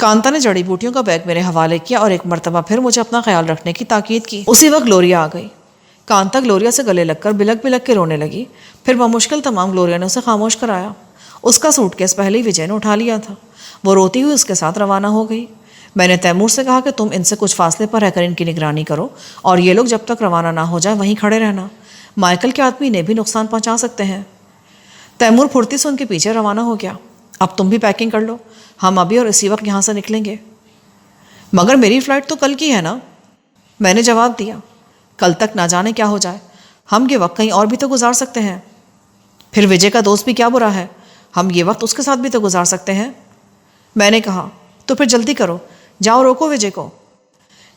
کانتا نے جڑی بوٹیوں کا بیگ میرے حوالے کیا اور ایک مرتبہ پھر مجھے اپنا خیال رکھنے کی تاکید کی۔ اسی وقت گلوریا آ گئی۔ کانتا گلوریا سے گلے لگ کر بلک بلک کے رونے لگی۔ پھر بمشکل تمام گلوریا نے اسے خاموش کرایا۔ اس کا سوٹ کیس پہلے ہی وجے نے اٹھا لیا تھا۔ وہ روتی ہوئی اس کے ساتھ روانہ ہو گئی۔ میں نے تیمور سے کہا کہ تم ان سے کچھ فاصلے پر رہ کر ان کی نگرانی کرو اور یہ لوگ جب تک روانہ نہ ہو جائے وہیں کھڑے رہنا۔ مائیکل کے آدمی انہیں بھی نقصان پہنچا سکتے ہیں۔ تیمور پھرتی سے ان کے پیچھے روانہ ہو گیا۔ اب تم بھی پیکنگ کر لو، ہم ابھی اور اسی وقت یہاں سے نکلیں گے۔ مگر میری فلائٹ تو کل کی ہے نا؟ میں نے جواب دیا۔ کل تک نہ جانے کیا ہو جائے، ہم یہ وقت کہیں اور بھی تو گزار سکتے ہیں۔ پھر وجے کا دوست بھی کیا برا ہے، ہم یہ وقت اس کے ساتھ بھی تو گزار سکتے ہیں۔ میں نے کہا تو پھر جلدی کرو، جاؤ روکو وجے کو۔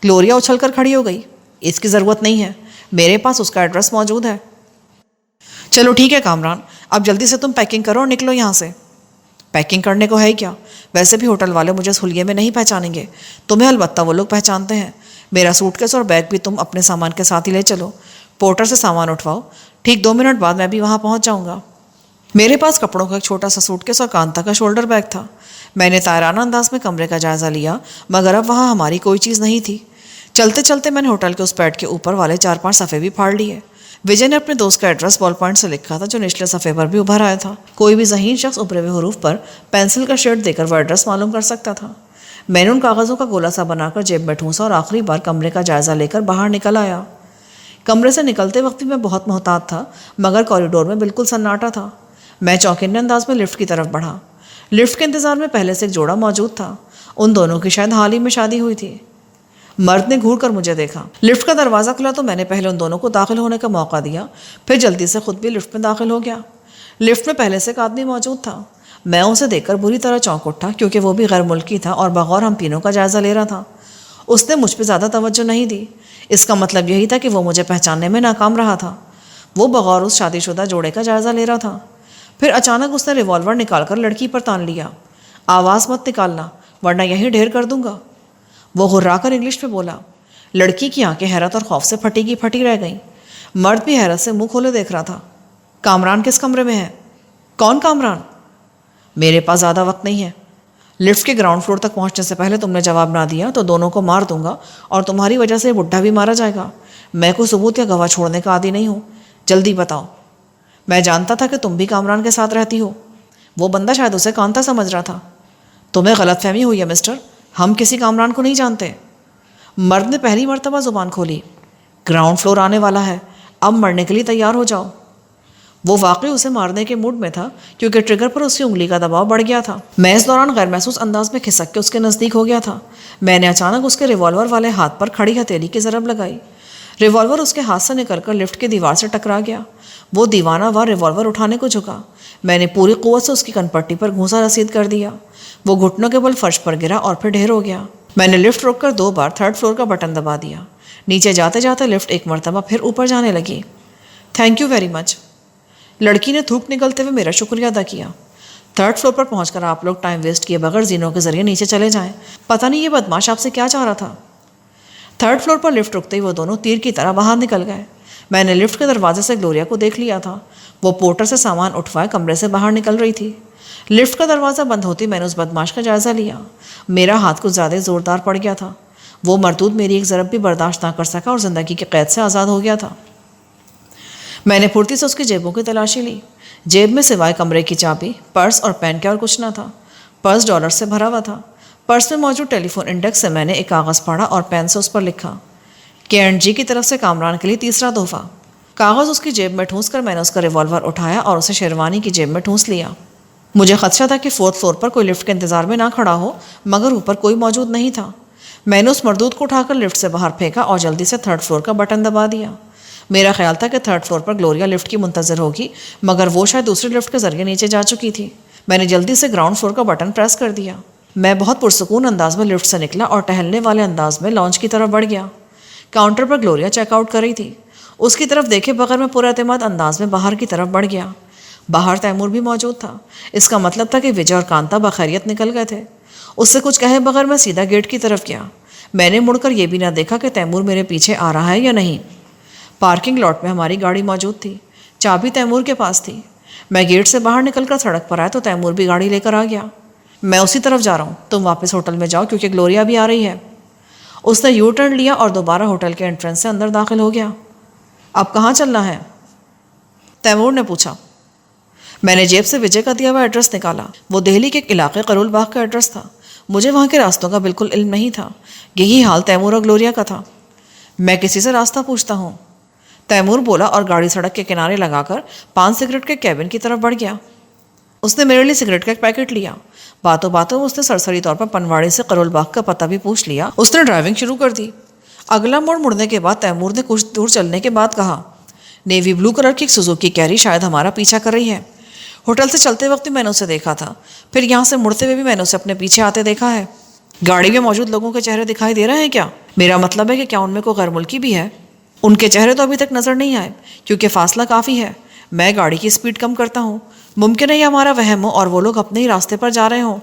گلوریا اچھل کر کھڑی ہو گئی۔ اس کی ضرورت نہیں ہے، میرے پاس اس کا ایڈریس موجود ہے۔ چلو ٹھیک ہے کامران، اب جلدی سے تم پیکنگ کرو اور نکلو یہاں سے۔ پیکنگ کرنے کو ہے کیا، ویسے بھی ہوٹل والے مجھے اس حلیے میں نہیں پہچانیں گے، تمہیں البتہ وہ لوگ پہچانتے ہیں۔ میرا سوٹ کیس اور بیگ بھی تم اپنے سامان کے ساتھ ہی لے چلو، پورٹر سے سامان اٹھواؤ، ٹھیک 2 منٹ بعد میں بھی وہاں پہنچ جاؤں گا۔ میرے پاس کپڑوں کا ایک چھوٹا سا سوٹ کیس اور کانتا کا شولڈر بیگ تھا۔ میں نے طائرانہ انداز میں کمرے کا جائزہ لیا، مگر اب وہاں ہماری کوئی چیز نہیں تھی۔ چلتے چلتے میں نے ہوٹل کے اس بیڈ کے اوپر والے 4-5 صفحے بھی پھاڑ لیے۔ وجے نے اپنے دوست کا ایڈریس بال پوائنٹ سے لکھا تھا جو نچلے صفحے پر بھی ابھر آیا تھا۔ کوئی بھی ذہین شخص ابھرے ہوئے حروف پر پینسل کا شیڈ دے کر وہ ایڈریس معلوم کر سکتا تھا۔ میں نے ان کاغذوں کا گولا سا بنا کر جیب میں ٹھونسا اور آخری بار کمرے کا جائزہ لے کر باہر نکل آیا۔ کمرے سے نکلتے وقت بھی میں بہت محتاط تھا، مگر کوریڈور میں بالکل سناٹا تھا۔ میں چوکنے انداز میں لفٹ کی طرف بڑھا۔ لفٹ کے انتظار میں پہلے سے ایک جوڑا موجود تھا۔ ان دونوں کی شاید حال ہی میں شادی ہوئی تھی۔ مرد نے گھور کر مجھے دیکھا۔ لفٹ کا دروازہ کھلا تو میں نے پہلے ان دونوں کو داخل ہونے کا موقع دیا، پھر جلدی سے خود بھی لفٹ میں داخل ہو گیا۔ لفٹ میں پہلے سے ایک آدمی موجود تھا۔ میں اسے دیکھ کر بری طرح چونک اٹھا، کیونکہ وہ بھی غیر ملکی تھا اور بغور ہم تینوں کا جائزہ لے رہا تھا۔ اس نے مجھ پہ زیادہ توجہ نہیں دی۔ اس کا مطلب یہی تھا کہ وہ مجھے پہچاننے میں ناکام رہا تھا۔ وہ بغور اس شادی شدہ جوڑے کا جائزہ لے رہا تھا۔ پھر اچانک اس نے ریوالور نکال کر لڑکی پر تان لیا۔ آواز مت نکالنا ورنہ یہیں ڈھیر کر دوں گا، وہ غرا کر انگلش میں بولا۔ لڑکی کی آنکھیں حیرت اور خوف سے پھٹی کی پھٹی رہ گئیں۔ مرد بھی حیرت سے منہ کھولے دیکھ رہا تھا۔ کامران کس کمرے میں ہے؟ کون کامران؟ میرے پاس زیادہ وقت نہیں ہے۔ لفٹ کے گراؤنڈ فلور تک پہنچنے سے پہلے تم نے جواب نہ دیا تو دونوں کو مار دوں گا اور تمہاری وجہ سے بڈھا بھی مارا جائے گا۔ میں کوئی ثبوت یا گواہ چھوڑنے کا عادی نہیں ہوں، جلدی بتاؤ۔ میں جانتا تھا کہ تم بھی کامران کے ساتھ رہتی ہو۔ وہ بندہ شاید اسے کانتا سمجھ رہا تھا۔ تمہیں غلط فہمی ہوئی ہے مسٹر، ہم کسی کامران کو نہیں جانتے۔ مرد نے پہلی مرتبہ زبان کھولی۔ گراؤنڈ فلور آنے والا ہے، اب مرنے کے لیے تیار ہو جاؤ۔ وہ واقعی اسے مارنے کے موڈ میں تھا، کیونکہ ٹریگر پر اس کی انگلی کا دباؤ بڑھ گیا تھا۔ میں اس دوران غیر محسوس انداز میں کھسک کے اس کے نزدیک ہو گیا تھا۔ میں نے اچانک اس کے ریوالور والے ہاتھ پر کھڑی ہتھیلی کی ضرب لگائی۔ ریوالور اس کے ہاتھ سے نکل کر لفٹ کی دیوار سے ٹکرا گیا۔ وہ دیوانہ وار ریوالور اٹھانے کو جھکا۔ میں نے پوری قوت سے اس کی کنپٹی پر گھونسا رسید کر دیا۔ وہ گھٹنوں کے بل فرش پر گرا اور پھر ڈھیر ہو گیا۔ میں نے لفٹ روک کر 2 بار 3rd فلور کا بٹن دبا دیا۔ نیچے جاتے جاتے لفٹ ایک مرتبہ پھر اوپر جانے لگی۔ Thank you very much. لڑکی نے تھوک نکلتے ہوئے میرا شکریہ ادا کیا۔ 3rd فلور پر پہنچ کر آپ لوگ ٹائم ویسٹ کیے بغیر زینوں کے ذریعے نیچے چلے جائیں۔ پتہ نہیں یہ بدماش آپ سے کیا چاہ رہا تھا۔ 3rd فلور پر لفٹ رکتے ہی وہ دونوں تیر کی طرح باہر نکل گئے۔ میں نے لفٹ کے دروازے سے گلوریا کو دیکھ لیا تھا۔ وہ پورٹر سے سامان اٹھوائے کمرے سے باہر نکل رہی تھی۔ لفٹ کا دروازہ بند ہوتی میں نے اس بدماش کا جائزہ لیا۔ میرا ہاتھ کچھ زیادہ زوردار پڑ گیا تھا۔ وہ مردود میری ایک ضرب بھی برداشت نہ کر سکا اور زندگی کی قید سے آزاد ہو گیا تھا۔ میں نے پھرتی سے اس کی جیبوں کی تلاشی لی۔ جیب میں سوائے کمرے کی چابی، پرس اور پین کے اور کچھ نہ تھا۔ پرس ڈالر سے بھرا ہوا تھا۔ پرس میں موجود ٹیلی فون انڈیکس سے میں نے ایک کاغذ پاڑا اور پین سے اس پر لکھا، K&G کی طرف سے کامران کے لیے 3را تحفہ۔ کاغذ اس کی جیب میں ٹھونس کر میں نے اس کا ریوالور اٹھایا اور اسے شیروانی کی جیب میں ٹھونس لیا۔ مجھے خدشہ تھا کہ 4تھ فلور پر کوئی لفٹ کے انتظار میں نہ کھڑا ہو، مگر اوپر کوئی موجود نہیں تھا۔ میں نے اس مردود کو اٹھا کر لفٹ سے باہر پھینکا اور جلدی سے 3rd فلور کا بٹن دبا دیا۔ میرا خیال تھا کہ 3rd فلور پر گلوریا لفٹ کی منتظر ہوگی، مگر وہ شاید دوسری لفٹ کے ذریعے نیچے جا چکی تھی۔ میں نے جلدی سے گراؤنڈ فلور کا بٹن پریس کر دیا۔ میں بہت پرسکون انداز میں لفٹ سے نکلا اور ٹہلنے والے انداز میں لانچ کی طرف بڑھ گیا۔ کاؤنٹر پر گلوریا چیک آؤٹ کر رہی تھی۔ اس کی طرف دیکھے بغیر میں پورا اعتماد انداز میں باہر کی طرف بڑھ گیا۔ باہر تیمور بھی موجود تھا۔ اس کا مطلب تھا کہ وجے اور کانتا بخیریت نکل گئے تھے۔ اس سے کچھ کہے بغیر میں سیدھا گیٹ کی طرف گیا۔ میں نے مڑ کر یہ بھی نہ دیکھا کہ تیمور میرے پیچھے آ رہا ہے یا نہیں۔ پارکنگ لاٹ میں ہماری گاڑی موجود تھی۔ چابی تیمور کے پاس تھی۔ میں گیٹ سے باہر نکل کر سڑک پر آیا تو تیمور بھی گاڑی لے کر آ گیا۔ میں اسی طرف جا رہا ہوں، تم واپس ہوٹل میں جاؤ کیونکہ گلوریا بھی آ رہی ہے۔ اس نے یو ٹرن لیا اور دوبارہ ہوٹل کے انٹرنس سے اندر داخل ہو گیا۔ اب کہاں چلنا ہے؟ تیمور نے پوچھا۔ میں نے جیب سے وجے کا دیا ہوا ایڈریس نکالا۔ وہ دہلی کے علاقے قرول باغ کا ایڈریس تھا۔ مجھے وہاں کے راستوں کا بالکل علم نہیں تھا۔ یہی حال تیمور اور گلوریا کا تھا۔ میں کسی سے راستہ پوچھتا ہوں، تیمور بولا اور گاڑی سڑک کے کنارے لگا کر پان سگریٹ کے کیبن کی طرف بڑھ گیا۔ اس نے میرے لیے سگریٹ کا ایک پیکٹ لیا۔ باتوں باتوں اس نے سرسری طور پر پنواڑی سے قرول باغ کا پتہ بھی پوچھ لیا۔ اس نے ڈرائیونگ شروع کر دی۔ اگلا موڑ مڑنے کے بعد تیمور نے کچھ دور چلنے کے بعد کہا، نیوی بلو کلر کی ایک سوزوکی کیری شاید ہمارا پیچھا کر رہی ہے۔ ہوٹل سے چلتے وقت بھی میں نے اسے دیکھا تھا، پھر یہاں سے مڑتے ہوئے بھی میں نے اسے اپنے پیچھے آتے دیکھا ہے۔ گاڑی میں موجود لوگوں کے چہرے دکھائی دے رہے ہیں کیا؟ میرا مطلب ہے کہ کیا ان میں کوئی غیر ملکی بھی ہے؟ ان کے چہرے تو ابھی تک نظر نہیں آئے کیونکہ فاصلہ کافی ہے۔ میں گاڑی کی سپیڈ کم کرتا ہوں، ممکن ہے یہ ہمارا وہم ہو اور وہ لوگ اپنے ہی راستے پر جا رہے ہوں۔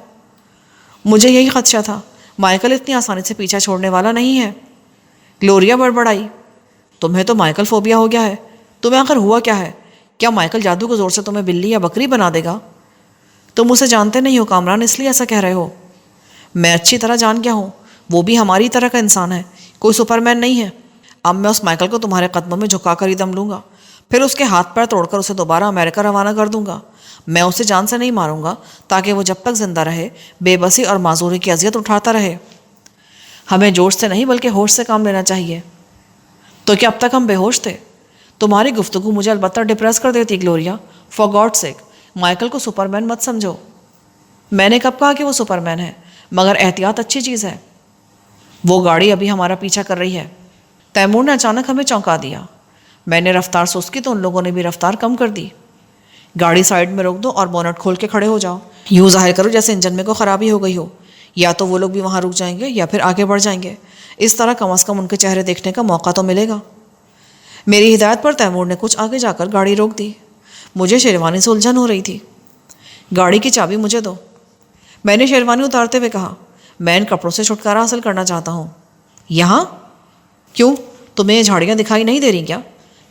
مجھے یہی خدشہ تھا۔ مائیکل اتنی آسانی سے پیچھا چھوڑنے والا نہیں ہے۔ گلوریا بڑبڑائی، تمہیں تو مائیکل فوبیا ہو گیا ہے۔ تمہیں آخر ہوا کیا ہے؟ کیا مائیکل جادو کے زور سے تمہیں بلی یا بکری بنا دے گا؟ تم اسے جانتے نہیں ہو کامران، اس لیے ایسا کہہ رہے ہو۔ میں اچھی طرح جان گیا ہوں، وہ بھی ہماری طرح کا انسان ہے، کوئی سپرمین نہیں ہے۔ اب میں اس مائیکل کو تمہارے قدموں میں جھکا کر ہی دم لوں گا، پھر اس کے ہاتھ پیر توڑ کر اسے دوبارہ امریکہ روانہ کر دوں گا۔ میں اسے جان سے نہیں ماروں گا تاکہ وہ جب تک زندہ رہے بے بسی اور معذوری کی اذیت اٹھاتا رہے۔ ہمیں جوش سے نہیں بلکہ ہوش سے کام لینا چاہیے۔ تو کیا اب تک ہم بے ہوش تھے؟ تمہاری گفتگو مجھے البتہ ڈپریس کر دیتی Gloria. For God sake, Michael کو سپرمین مت سمجھو۔ میں نے کب کہا کہ وہ سپرمین ہے؟ مگر احتیاط اچھی چیز ہے۔ وہ گاڑی ابھی ہمارا پیچھا کر رہی ہے۔ تیمور نے اچانک ہمیں چونکا دیا۔ میں نے رفتار سست کی تو ان لوگوں نے بھی رفتار کم کر دی۔ گاڑی سائڈ میں روک دو اور بونٹ کھول کے کھڑے ہو جاؤ، یوں ظاہر کرو جیسے انجن میں کوئی خرابی ہو گئی ہو۔ یا تو وہ لوگ بھی وہاں رک جائیں گے یا پھر آگے بڑھ جائیں گے، اس طرح کم از کم ان کے چہرے دیکھنے کا موقع تو ملے گا۔ میری ہدایت پر تیمور نے کچھ آگے جا کر گاڑی روک دی۔ مجھے شیروانی سے الجھن ہو رہی تھی۔ گاڑی کی چابی مجھے دو، میں نے شیروانی اتارتے ہوئے کہا۔ میں ان کپڑوں سے چھٹکارا حاصل کرنا چاہتا ہوں۔ یہاں؟ کیوں؟ تمہیں یہ جھاڑیاں دکھائی نہیں دے رہی کیا؟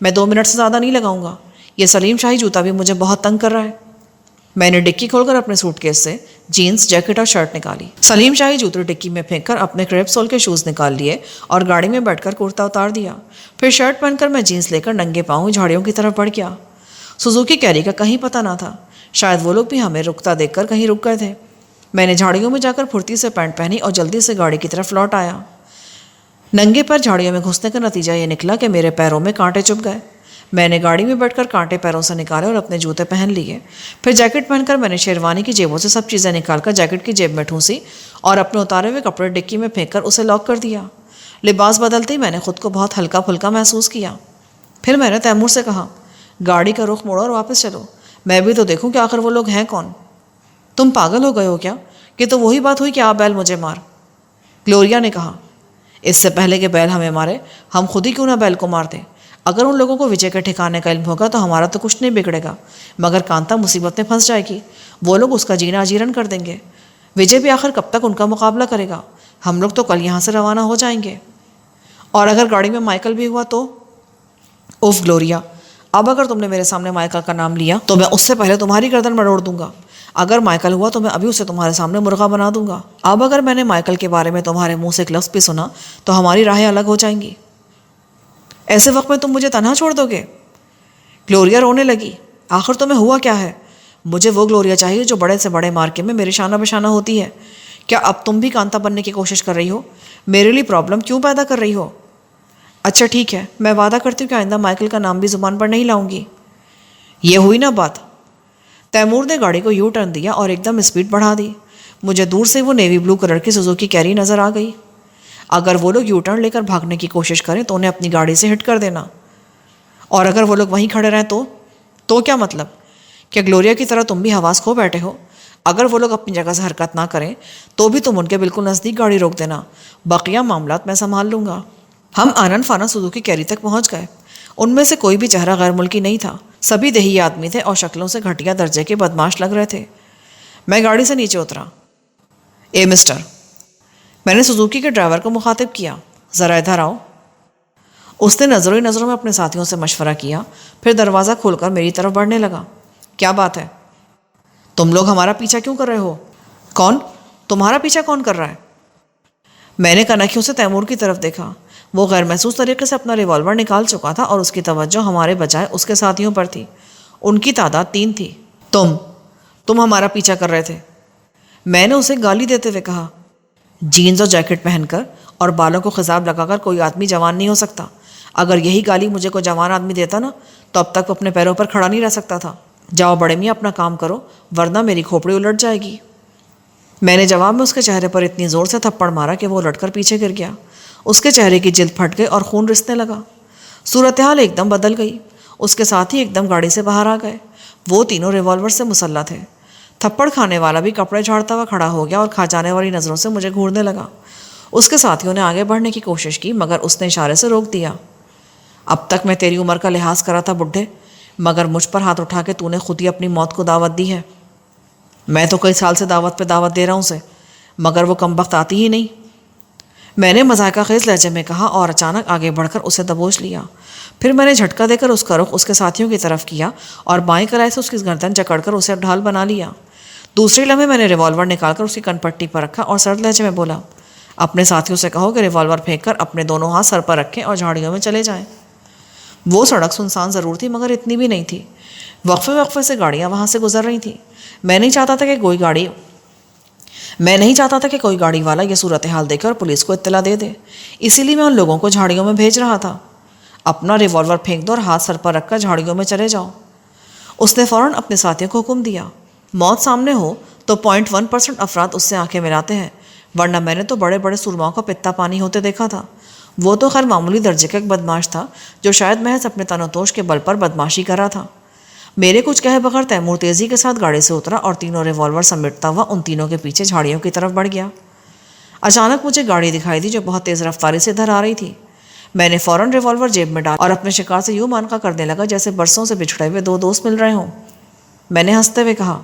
میں 2 منٹ سے زیادہ نہیں لگاؤں گا۔ یہ سلیم شاہی جوتا بھی مجھے بہت تنگ کر رہا ہے۔ میں نے ڈکی کھول کر اپنے سوٹ کیس سے جینس، جیکٹ اور شرٹ نکالی۔ سلیم شاہی جوتے ڈکی میں پھینک کر اپنے کریپ سول کے شوز نکال لیے اور گاڑی میں بیٹھ کر کرتا اتار دیا۔ پھر شرٹ پہن کر میں جینس لے کر ننگے پاؤں جھاڑیوں کی طرف بڑھ گیا۔ سوزوکی کیری کا کہیں پتہ نہ تھا، شاید وہ لوگ بھی ہمیں رکتا دیکھ کر کہیں رک گئے تھے۔ میں نے جھاڑیوں میں جا کر پھرتی سے پینٹ پہنی اور جلدی سے گاڑی کی طرف لوٹ آیا۔ ننگے پیر جھاڑیوں میں گھسنے کا نتیجہ یہ نکلا کہ میرے پیروں میں کانٹے چبھ گئے۔ میں نے گاڑی میں بیٹھ کر کانٹے پیروں سے نکالے اور اپنے جوتے پہن لیے۔ پھر جیکٹ پہن کر میں نے شیروانی کی جیبوں سے سب چیزیں نکال کر جیکٹ کی جیب میں ٹھونسی اور اپنے اتارے ہوئے کپڑے ڈکی میں پھینک کر اسے لاک کر دیا۔ لباس بدلتے ہی میں نے خود کو بہت ہلکا پھلکا محسوس کیا۔ پھر میں نے تیمور سے کہا، گاڑی کا رخ موڑو اور واپس چلو، میں بھی تو دیکھوں کہ آخر وہ لوگ ہیں کون۔ تم پاگل ہو گئے ہو کیا؟ کہ تو وہی بات ہوئی کہ آپ بیل مجھے مار۔ گلوریا نے کہا، اس سے پہلے کہ بیل ہمیں مارے ہم خود ہی کیوں نہ بیل کو مار دیں۔ اگر ان لوگوں کو وجے کے ٹھکانے کا علم ہوگا تو ہمارا تو کچھ نہیں بگڑے گا، مگر کانتا مصیبت میں پھنس جائے گی۔ وہ لوگ اس کا جینا اجیرن کر دیں گے۔ وجے بھی آخر کب تک ان کا مقابلہ کرے گا؟ ہم لوگ تو کل یہاں سے روانہ ہو جائیں گے۔ اور اگر گاڑی میں مائیکل بھی ہوا تو؟ اوف گلوریا، اب اگر تم نے میرے سامنے مائیکل کا نام لیا تو میں اس سے پہلے تمہاری گردن مروڑ دوں گا۔ اگر مائیکل ہوا تو میں ابھی اسے تمہارے سامنے مرغا بنا دوں گا۔ اب اگر میں نے مائیکل کے بارے میں تمہارے منہ سے ایک لفظ بھی سنا تو ہماری راہیں الگ ہو جائیں گی۔ ایسے وقت میں تم مجھے تنہا چھوڑ دو گے؟ گلوریا رونے لگی۔ آخر تمہیں ہوا کیا ہے؟ مجھے وہ گلوریا چاہیے جو بڑے سے بڑے مارکے میں میرے شانہ بشانہ ہوتی ہے۔ کیا اب تم بھی کانتا بننے کی کوشش کر رہی ہو؟ میرے لیے پرابلم کیوں پیدا کر رہی ہو؟ اچھا ٹھیک ہے، میں وعدہ کرتی ہوں کہ آئندہ مائیکل کا نام بھی زبان پر نہیں لاؤں گی۔ یہ ہوئی نا بات۔ تیمور نے گاڑی کو یو ٹرن دیا اور ایک دم اسپیڈ بڑھا دی۔ مجھے دور سے وہ نیوی بلو کلر کی سوزوکی کیری نظر آ گئی۔ اگر وہ لوگ یو ٹرن لے کر بھاگنے کی کوشش کریں تو انہیں اپنی گاڑی سے ہٹ کر دینا، اور اگر وہ لوگ وہیں کھڑے رہیں تو کیا مطلب؟ کیا گلوریا کی طرح تم بھی حواس کھو بیٹھے ہو؟ اگر وہ لوگ اپنی جگہ سے حرکت نہ کریں تو بھی تم ان کے بالکل نزدیک گاڑی روک دینا، بقیہ معاملات میں سنبھال لوں گا۔ ہم آنن فانن سوزوکی کیری تک پہنچ گئے۔ ان میں سے کوئی بھی چہرہ غیر ملکی نہیں تھا، سبھی دیہی آدمی تھے اور شکلوں سے گھٹیا درجے کے بدماش لگ رہے تھے۔ میں گاڑی سے نیچے اترا۔ اے مسٹر، میں نے سوزوکی کے ڈرائیور کو مخاطب کیا، ذرا ادھر آؤ۔ اس نے نظروں ہی نظروں میں اپنے ساتھیوں سے مشورہ کیا، پھر دروازہ کھول کر میری طرف بڑھنے لگا۔ کیا بات ہے؟ تم لوگ ہمارا پیچھا کیوں کر رہے ہو؟ کون؟ تمہارا پیچھا کون کر رہا ہے؟ میں نے کنکھیوں سے تیمور کی طرف دیکھا۔ وہ غیر محسوس طریقے سے اپنا ریوالور نکال چکا تھا اور اس کی توجہ ہمارے بجائے اس کے ساتھیوں پر تھی۔ ان کی تعداد 3 تھی۔ تم ہمارا پیچھا کر رہے تھے، میں نے اسے گالی دیتے ہوئے کہا۔ جینز اور جیکٹ پہن کر اور بالوں کو خضاب لگا کر کوئی آدمی جوان نہیں ہو سکتا۔ اگر یہی گالی مجھے کوئی جوان آدمی دیتا نا تو اب تک وہ اپنے پیروں پر کھڑا نہیں رہ سکتا تھا۔ جاؤ بڑے میاں اپنا کام کرو ورنہ میری کھوپڑی الٹ جائے گی۔ میں نے جواب میں اس کے چہرے پر اتنی زور سے تھپڑ مارا کہ وہ الٹ کر پیچھے گر گیا۔ اس کے چہرے کی جلد پھٹ گئی اور خون رسنے لگا۔ صورتحال ایک دم بدل گئی۔ اس کے ساتھ ہی ایک دم گاڑی سے باہر آ گئے۔ وہ تینوں ریوالور سے مسلح تھے۔ تھپڑ کھانے والا بھی کپڑے جھاڑتا ہوا کھڑا ہو گیا اور کھا جانے والی نظروں سے مجھے گھورنے لگا۔ اس کے ساتھیوں نے آگے بڑھنے کی کوشش کی مگر اس نے اشارے سے روک دیا۔ اب تک میں تیری عمر کا لحاظ کرا تھا بڈھے، مگر مجھ پر ہاتھ اٹھا کے تو نے خود ہی اپنی موت کو دعوت دی ہے۔ میں تو کئی سال سے دعوت پہ دعوت دے رہا ہوں اسے، مگر وہ کمبخت آتی ہی نہیں، میں نے مذائقہ خیز لہجے میں کہا اور اچانک آگے بڑھ کر اسے دبوچ لیا۔ پھر میں نے جھٹکا دے کر اس کا رخ اس کے ساتھیوں کی طرف کیا اور بائیں کلائی سے اس کی گردن جکڑ کر اسے ڈھال بنا لیا۔ دوسری لمحے میں نے ریوالور نکال کر اس کی کنپٹی پر رکھا اور سرد لہجے میں بولا، اپنے ساتھیوں سے کہو کہ ریوالور پھینک کر اپنے دونوں ہاتھ سر پر رکھیں اور جھاڑیوں میں چلے جائیں۔ وہ سڑک سنسان ضرور تھی مگر اتنی بھی نہیں تھی۔ وقفے وقفے سے گاڑیاں وہاں سے گزر رہی تھیں۔ میں نہیں چاہتا تھا کہ کوئی گاڑی والا یہ صورتحال دیکھے اور پولیس کو اطلاع دے دے، اسی لیے میں ان لوگوں کو جھاڑیوں میں بھیج رہا تھا۔ اپنا ریوالور پھینک دو اور ہاتھ سر پر رکھ کر جھاڑیوں میں چلے جاؤ۔ اس نے فوراً اپنے ساتھیوں کو حکم دیا۔ موت سامنے ہو تو 0.1% افراد اس سے آنکھیں ملاتے ہیں، ورنہ میں نے تو بڑے بڑے سرماؤں کا پتا پانی ہوتے دیکھا تھا۔ وہ تو خیر معمولی درجے کا ایک بدماش تھا جو شاید محض اپنے تن و توش کے بل پر بدماشی کر رہا تھا۔ میرے کچھ کہے بغیر تیمور تیزی کے ساتھ گاڑی سے اترا اور تینوں ریوالور سمیٹتا ہوا ان تینوں کے پیچھے جھاڑیوں کی طرف بڑھ گیا۔ اچانک مجھے گاڑی دکھائی دی جو بہت تیز رفتاری سے ادھر آ رہی تھی۔ میں نے فوراً ریوالور جیب میں ڈالا اور اپنے شکار سے یوں مانکا کرنے لگا جیسے برسوں سے بچھڑے ہوئے 2 دوست مل رہے ہوں۔ میں نے ہنستے ہوئے کہا،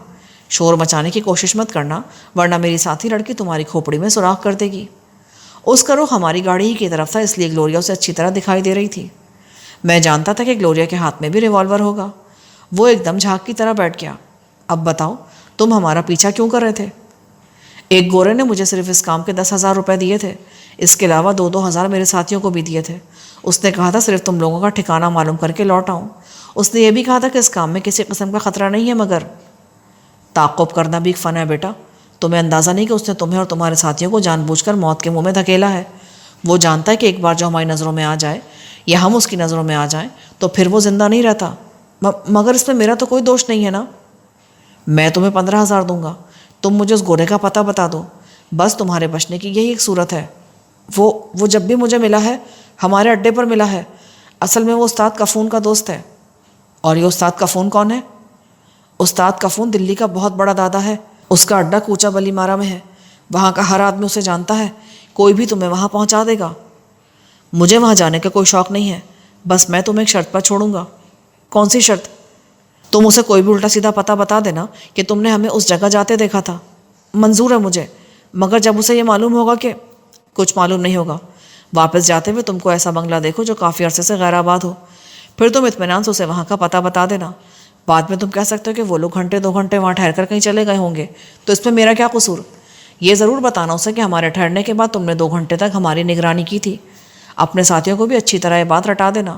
شور مچانے کی کوشش مت کرنا ورنہ میری ساتھی لڑکی تمہاری کھوپڑی میں سوراخ کر دے گی۔ اس کا رخ ہماری گاڑی ہی کی طرف تھا، اس لیے گلوریا اسے اچھی طرح دکھائی دے رہی تھی۔ میں جانتا تھا کہ گلوریا کے ہاتھ میں بھی ریوالور ہوگا۔ وہ ایک دم جھاگ کی طرح بیٹھ گیا۔ اب بتاؤ تم ہمارا پیچھا کیوں کر رہے تھے؟ ایک گورے نے مجھے صرف اس کام کے 10,000 روپے دیے تھے، اس کے علاوہ 2,000 میرے ساتھیوں کو بھی دیے تھے۔ اس نے کہا تھا صرف تم لوگوں کا ٹھکانہ معلوم کر کے لوٹ آؤں۔ اس نے یہ بھی کہا تھا کہ اس کام میں کسی قسم کا خطرہ نہیں ہے، مگر تعقب کرنا بھی ایک فن ہے بیٹا۔ تمہیں اندازہ نہیں کہ اس نے تمہیں اور تمہارے ساتھیوں کو جان بوجھ کر موت کے منہ میں دھکیلا ہے۔ وہ جانتا ہے کہ ایک بار جو ہماری نظروں میں آ جائے یا ہم اس کی نظروں میں آ جائیں تو پھر وہ زندہ نہیں رہتا۔ مگر اس میں میرا تو کوئی دوش نہیں ہے نا۔ میں تمہیں 15,000 دوں گا، تم مجھے اس گورے کا پتہ بتا دو، بس تمہارے بچنے کی یہی ایک صورت ہے۔ وہ جب بھی مجھے ملا ہے ہمارے اڈے پر ملا ہے۔ اصل میں وہ استاد کفون کا دوست ہے۔ اور یہ استاد کفون کون ہے؟ استاد کفون دلی کا بہت بڑا دادا ہے۔ اس کا اڈا کوچا بلی مارا میں ہے، وہاں کا ہر آدمی اسے جانتا ہے۔ کوئی بھی تمہیں وہاں پہنچا دے گا۔ مجھے وہاں جانے کا کوئی شوق نہیں ہے، بس میں تمہیں ایک شرط پر چھوڑوں گا۔ کون سی شرط؟ تم اسے کوئی بھی الٹا سیدھا پتہ بتا دینا کہ تم نے ہمیں اس جگہ جاتے دیکھا تھا۔ منظور ہے مجھے، مگر جب اسے یہ معلوم ہوگا کہ کچھ معلوم نہیں ہوگا۔ واپس جاتے ہوئے تم کو ایسا بنگلہ دیکھو جو کافی عرصے سے غیر آباد ہو، پھر تم اطمینان سے اسے وہاں کا پتہ بتا دینا۔ بعد میں تم کہہ سکتے ہو کہ وہ لوگ گھنٹے 2 گھنٹے وہاں ٹھہر کر کہیں چلے گئے ہوں گے، تو اس میں میرا کیا قصور؟ یہ ضرور بتانا اسے کہ ہمارے ٹھہرنے کے بعد تم نے 2 گھنٹے تک ہماری نگرانی کی تھی۔ اپنے ساتھیوں کو بھی اچھی طرح یہ بات رٹا دینا۔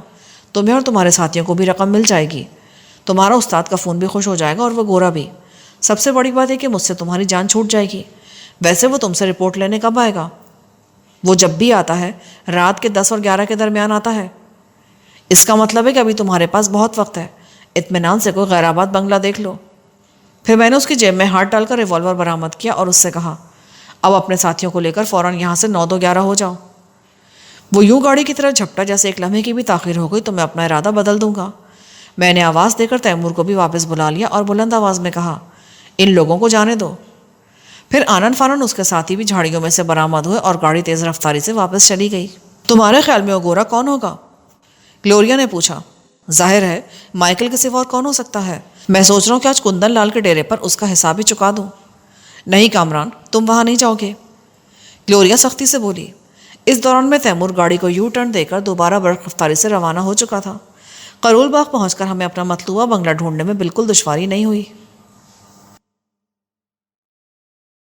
تمہیں اور تمہارے ساتھیوں کو بھی رقم مل جائے گی۔ تمہارا استاد کا فون بھی خوش ہو جائے گا اور وہ گورا بھی۔ سب سے بڑی بات ہے کہ مجھ سے تمہاری جان چھوٹ جائے گی۔ ویسے وہ تم سے رپورٹ لینے کب آئے گا؟ وہ جب بھی آتا ہے رات کے 10 اور 11 کے درمیان آتا ہے۔ اس کا مطلب ہے کہ ابھی تمہارے پاس بہت وقت ہے، اطمینان سے کوئی غیر آباد بنگلہ دیکھ لو۔ پھر میں نے اس کی جیب میں ہاتھ ڈال کر ریوالور برآمد کیا اور اس سے کہا، اب اپنے ساتھیوں کو لے کر فوراً یہاں سے 9-2-11 ہو جاؤ۔ وہ یوں گاڑی کی طرف جھپٹا جیسے ایک لمحے کی بھی تاخیر ہو گئی تو میں اپنا ارادہ بدل دوں گا۔ میں نے آواز دے کر تیمور کو بھی واپس بلا لیا اور بلند آواز میں کہا، ان لوگوں کو جانے دو۔ پھر آنن فانن اس کے ساتھی بھی جھاڑیوں میں سے برآمد ہوئے اور گاڑی تیز رفتاری سے واپس چلی گئی۔ تمہارے خیال میں وہ گورا کون ہوگا؟ گلوریا نے پوچھا۔ ظاہر ہے مائیکل کے سوا اور کون ہو سکتا ہے؟ میں سوچ رہا ہوں کہ آج کندن لال کے ڈیرے پر اس کا حساب ہی چکا دوں۔ نہیں کامران، تم وہاں نہیں جاؤ گے، گلوریا سختی سے بولی۔ اس دوران میں تیمور گاڑی کو یو ٹرن دے کر دوبارہ برق رفتاری سے روانہ ہو چکا تھا۔ قرول باغ پہنچ کر ہمیں اپنا مطلوبہ بنگلہ ڈھونڈنے میں بالکل دشواری نہیں ہوئی۔